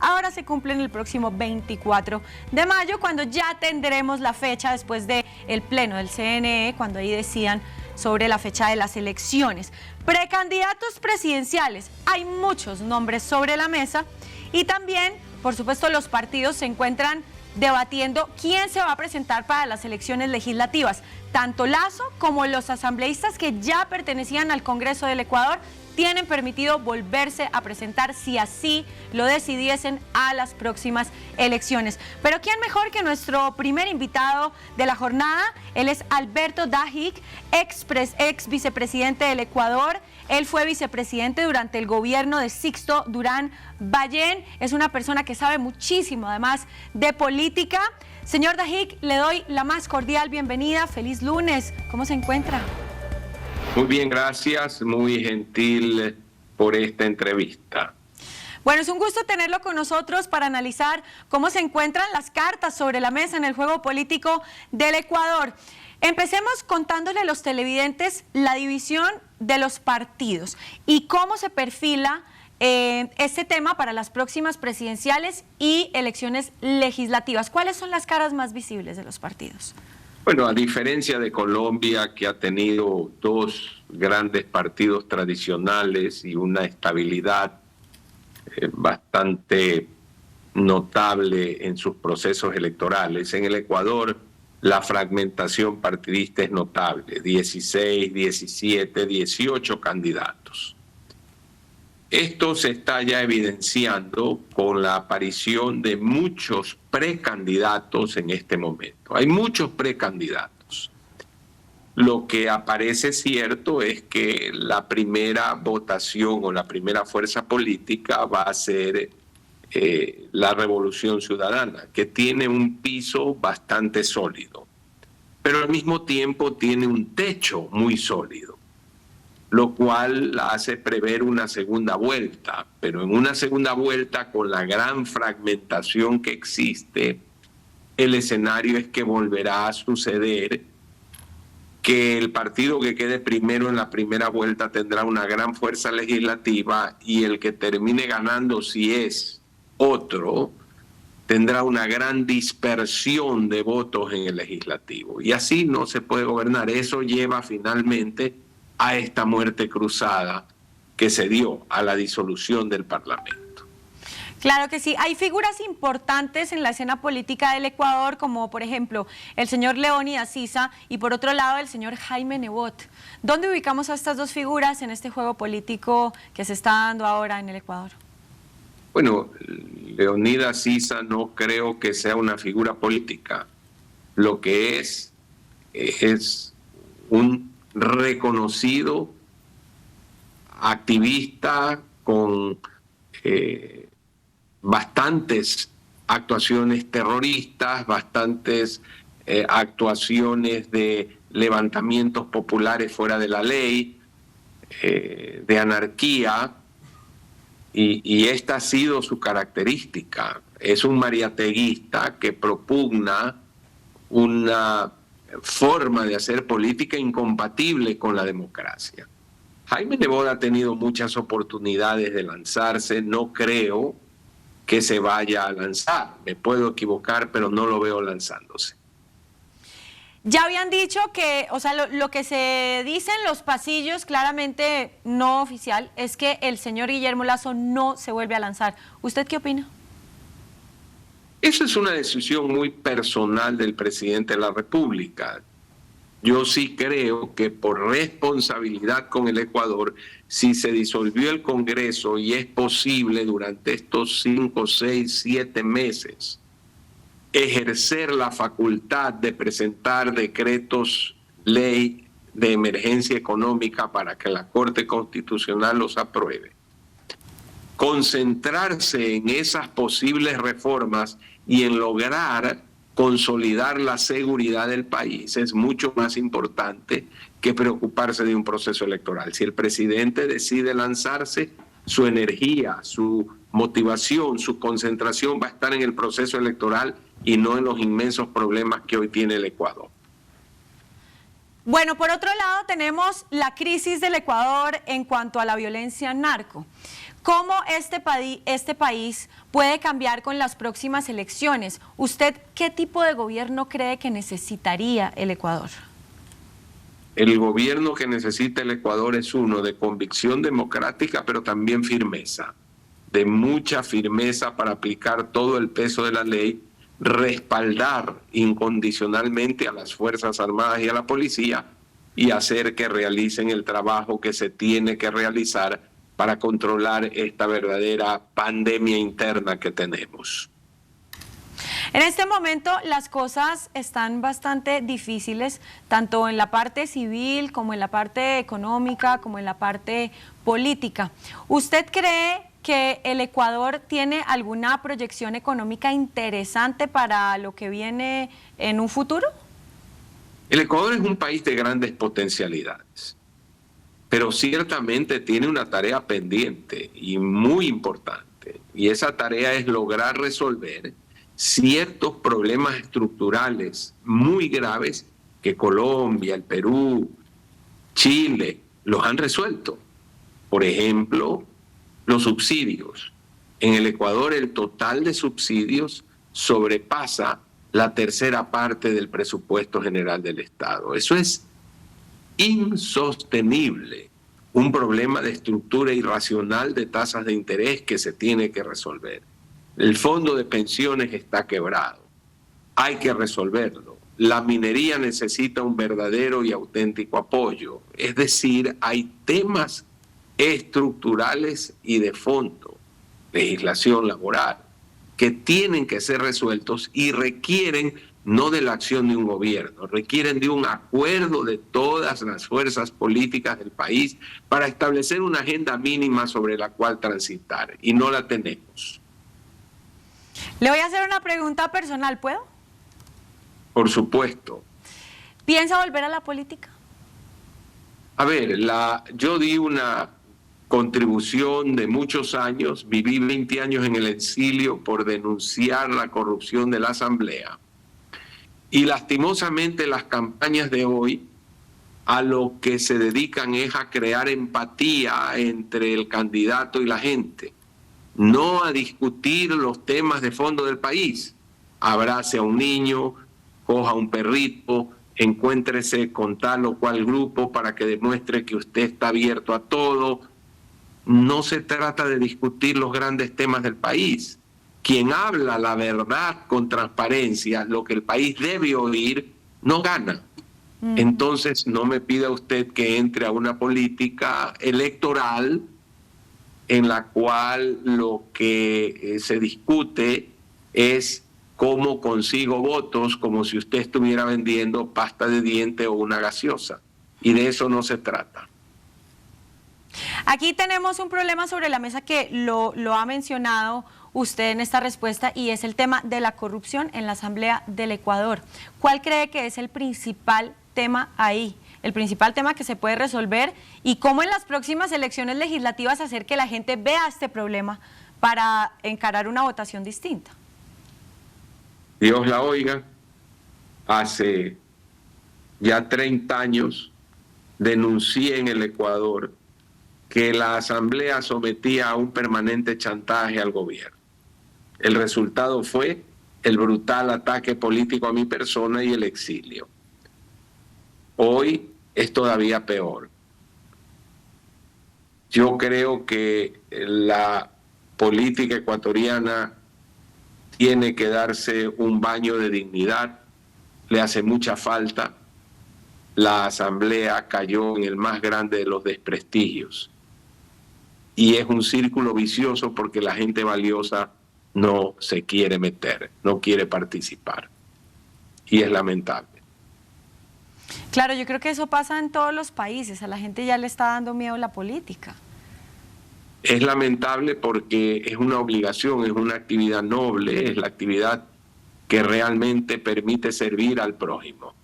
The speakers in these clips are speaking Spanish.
ahora se cumplen el próximo 24 de mayo, cuando ya tendremos la fecha después del pleno del CNE, cuando ahí decían sobre la fecha de las elecciones. Precandidatos presidenciales, hay muchos nombres sobre la mesa y también, por supuesto, los partidos se encuentran debatiendo quién se va a presentar para las elecciones legislativas. Tanto Lasso como los asambleístas que ya pertenecían al Congreso del Ecuador tienen permitido volverse a presentar si así lo decidiesen a las próximas elecciones. Pero ¿quién mejor que nuestro primer invitado de la jornada? Él es Alberto Dajic, ex vicepresidente del Ecuador. Él fue vicepresidente durante el gobierno de Sixto Durán Ballén. Es una persona que sabe muchísimo, además, de política. Señor Dajic, le doy la más cordial bienvenida. Feliz lunes. ¿Cómo se encuentra? Muy bien, gracias. Muy gentil por esta entrevista. Bueno, es un gusto tenerlo con nosotros para analizar cómo se encuentran las cartas sobre la mesa en el juego político del Ecuador. Empecemos contándole a los televidentes la división de los partidos y cómo se perfila este tema para las próximas presidenciales y elecciones legislativas. ¿Cuáles son las caras más visibles de los partidos? Bueno, a diferencia de Colombia, que ha tenido dos grandes partidos tradicionales y una estabilidad bastante notable en sus procesos electorales, en el Ecuador la fragmentación partidista es notable, 16, 17, 18 candidatos. Esto se está ya evidenciando con la aparición de muchos precandidatos en este momento. Hay muchos precandidatos. Lo que aparece cierto es que la primera votación o la primera fuerza política va a ser la Revolución Ciudadana, que tiene un piso bastante sólido, pero al mismo tiempo tiene un techo muy sólido, lo cual la hace prever una segunda vuelta, pero en una segunda vuelta con la gran fragmentación que existe, el escenario es que volverá a suceder que el partido que quede primero en la primera vuelta tendrá una gran fuerza legislativa y el que termine ganando, si es otro, tendrá una gran dispersión de votos en el legislativo. Y así no se puede gobernar. Eso lleva finalmente a esta muerte cruzada que se dio a la disolución del Parlamento. Claro que sí. Hay figuras importantes en la escena política del Ecuador, como por ejemplo el señor Leónidas Issa y por otro lado el señor Jaime Nebot. ¿Dónde ubicamos a estas dos figuras en este juego político que se está dando ahora en el Ecuador? Bueno, Leónidas Issa no creo que sea una figura política. Lo que es un reconocido activista con bastantes actuaciones terroristas, bastantes actuaciones de levantamientos populares fuera de la ley, de anarquía, y esta ha sido su característica. Es un mariateguista que propugna una forma de hacer política incompatible con la democracia. Jaime Nebot ha tenido muchas oportunidades de lanzarse, no creo que se vaya a lanzar. Me puedo equivocar, pero no lo veo lanzándose. Ya habían dicho que, o sea, lo que se dice en los pasillos, claramente no oficial, es que el señor Guillermo Lasso no se vuelve a lanzar. ¿Usted qué opina? Esa es una decisión muy personal del presidente de la República. Yo sí creo que por responsabilidad con el Ecuador, si se disolvió el Congreso y es posible durante estos 5, 6, 7 meses ejercer la facultad de presentar decretos ley de emergencia económica para que la Corte Constitucional los apruebe, concentrarse en esas posibles reformas y en lograr consolidar la seguridad del país es mucho más importante que preocuparse de un proceso electoral. Si el presidente decide lanzarse, su energía, su motivación, su concentración va a estar en el proceso electoral y no en los inmensos problemas que hoy tiene el Ecuador. Bueno, por otro lado tenemos la crisis del Ecuador en cuanto a la violencia narco. ¿Cómo este país puede cambiar con las próximas elecciones? ¿Usted qué tipo de gobierno cree que necesitaría el Ecuador? El gobierno que necesita el Ecuador es uno de convicción democrática, pero también firmeza, de mucha firmeza para aplicar todo el peso de la ley, respaldar incondicionalmente a las Fuerzas Armadas y a la policía y hacer que realicen el trabajo que se tiene que realizar para controlar esta verdadera pandemia interna que tenemos. En este momento las cosas están bastante difíciles, tanto en la parte civil como en la parte económica, como en la parte política. ¿Usted cree que el Ecuador tiene alguna proyección económica interesante para lo que viene en un futuro? El Ecuador es un país de grandes potencialidades, pero ciertamente tiene una tarea pendiente y muy importante, y esa tarea es lograr resolver ciertos problemas estructurales muy graves que Colombia, el Perú, Chile los han resuelto. Por ejemplo, los subsidios. En el Ecuador el total de subsidios sobrepasa la tercera parte del presupuesto general del Estado. Eso es insostenible, un problema de estructura irracional de tasas de interés que se tiene que resolver. El fondo de pensiones está quebrado, hay que resolverlo. La minería necesita un verdadero y auténtico apoyo, es decir, hay temas estructurales y de fondo, legislación laboral, que tienen que ser resueltos y requieren no de la acción de un gobierno, requieren de un acuerdo de todas las fuerzas políticas del país para establecer una agenda mínima sobre la cual transitar, y no la tenemos. Le voy a hacer una pregunta personal, ¿puedo? Por supuesto. ¿Piensa volver a la política? A ver, yo di una contribución de muchos años, viví 20 años en el exilio por denunciar la corrupción de la Asamblea. Y lastimosamente las campañas de hoy a lo que se dedican es a crear empatía entre el candidato y la gente, no a discutir los temas de fondo del país. Abrace a un niño, coja a un perrito, encuéntrese con tal o cual grupo para que demuestre que usted está abierto a todo. No se trata de discutir los grandes temas del país. Quien habla la verdad con transparencia, lo que el país debe oír, no gana. Entonces no me pida usted que entre a una política electoral en la cual lo que se discute es cómo consigo votos, como si usted estuviera vendiendo pasta de diente o una gaseosa. Y de eso no se trata. Aquí tenemos un problema sobre la mesa que lo ha mencionado usted en esta respuesta, y es el tema de la corrupción en la Asamblea del Ecuador. ¿Cuál cree que es el principal tema ahí? El principal tema que se puede resolver, y cómo en las próximas elecciones legislativas hacer que la gente vea este problema para encarar una votación distinta. Dios la oiga, hace ya 30 años denuncié en el Ecuador que la Asamblea sometía a un permanente chantaje al gobierno. El resultado fue el brutal ataque político a mi persona y el exilio. Hoy es todavía peor. Yo creo que la política ecuatoriana tiene que darse un baño de dignidad, le hace mucha falta. La Asamblea cayó en el más grande de los desprestigios. Y es un círculo vicioso porque la gente valiosa no se quiere meter, no quiere participar. Y es lamentable. Claro, yo creo que eso pasa en todos los países, a la gente ya le está dando miedo la política. Es lamentable porque es una obligación, es una actividad noble, es la actividad que realmente permite servir al prójimo.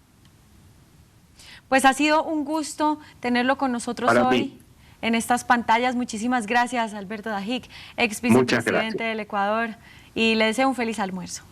Pues ha sido un gusto tenerlo con nosotros hoy en estas pantallas. Muchísimas gracias, Alberto Dajic, ex vicepresidente del Ecuador, y le deseo un feliz almuerzo.